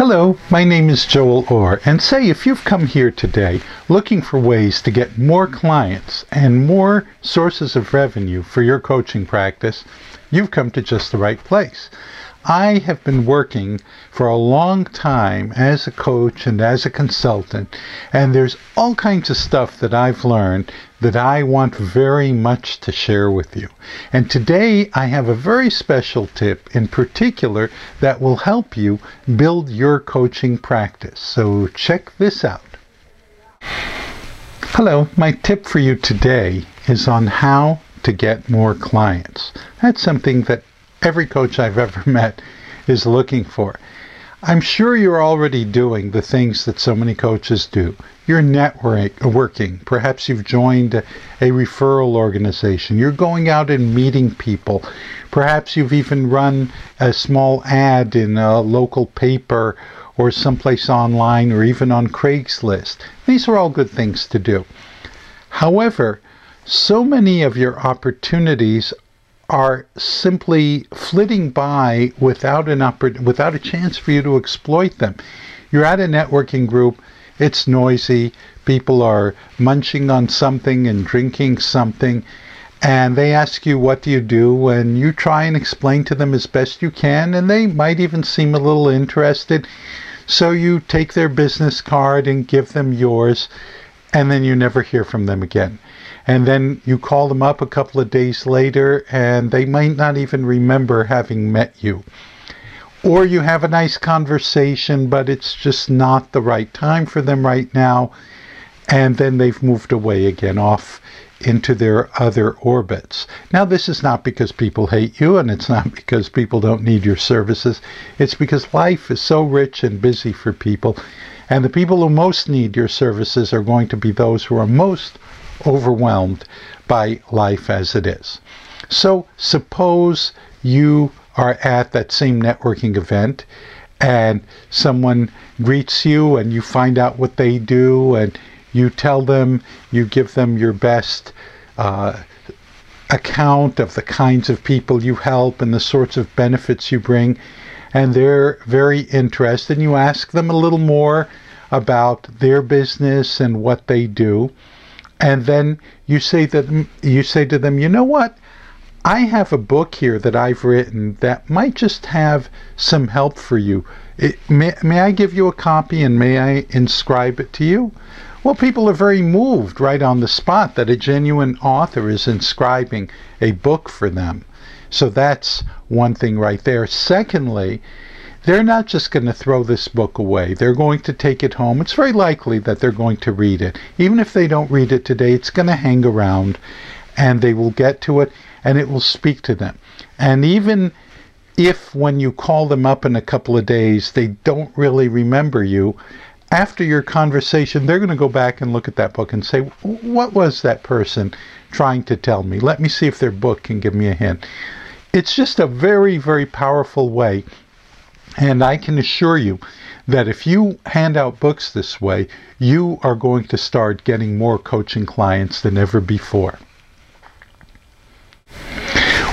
Hello, my name is Joel Orr, and say if you've come here today looking for ways to get more clients and more sources of revenue for your coaching practice, you've come to just the right place. I have been working for a long time as a coach and as a consultant, and there's all kinds of stuff that I've learned that I want very much to share with you. And today I have a very special tip in particular that will help you build your coaching practice. So check this out. Hello, my tip for you today is on how to get more clients. That's something that every coach I've ever met is looking for. I'm sure you're already doing the things that so many coaches do. You're networking. Perhaps you've joined a referral organization. You're going out and meeting people. Perhaps you've even run a small ad in a local paper or someplace online or even on Craigslist. These are all good things to do. However, so many of your opportunities are simply flitting by without a chance for you to exploit them. You're at a networking group, it's noisy, people are munching on something and drinking something, and they ask you what do you do, and you try and explain to them as best you can, and they might even seem a little interested. So you take their business card and give them yours, and then you never hear from them again. And then you call them up a couple of days later and they might not even remember having met you. Or you have a nice conversation, but it's just not the right time for them right now. And then they've moved away again, off into their other orbits. Now, this is not because people hate you, and it's not because people don't need your services. It's because life is so rich and busy for people. And the people who most need your services are going to be those who are most overwhelmed by life as it is. So suppose you are at that same networking event and someone greets you and you find out what they do and you tell them, you give them your best account of the kinds of people you help and the sorts of benefits you bring, and they're very interested, and you ask them a little more about their business and what they do. And then you say to them, you know what? I have a book here that I've written that might just have some help for you. May I give you a copy and may I inscribe it to you? Well, people are very moved right on the spot that a genuine author is inscribing a book for them. So that's one thing right there. Secondly, they're not just going to throw this book away. They're going to take it home. It's very likely that they're going to read it. Even if they don't read it today, it's going to hang around and they will get to it and it will speak to them. And even if when you call them up in a couple of days, they don't really remember you, after your conversation, they're going to go back and look at that book and say, what was that person trying to tell me? Let me see if their book can give me a hint. It's just a very, very powerful way. And I can assure you that if you hand out books this way, you are going to start getting more coaching clients than ever before.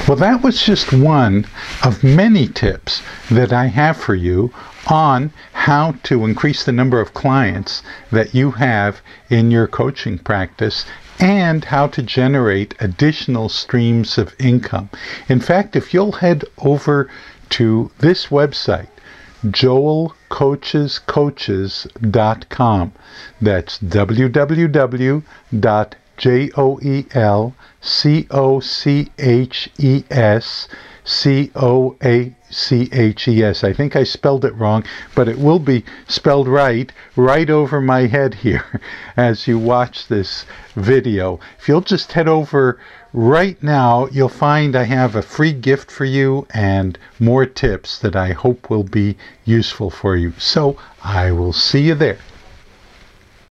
Well, that was just one of many tips that I have for you on how to increase the number of clients that you have in your coaching practice and how to generate additional streams of income. In fact, if you'll head over to this website, joelcoachescoaches.com. That's www.joelcochescoaches. I think I spelled it wrong, but it will be spelled right over my head here as you watch this video. If you'll just head over right now, you'll find I have a free gift for you and more tips that I hope will be useful for you. So I will see you there.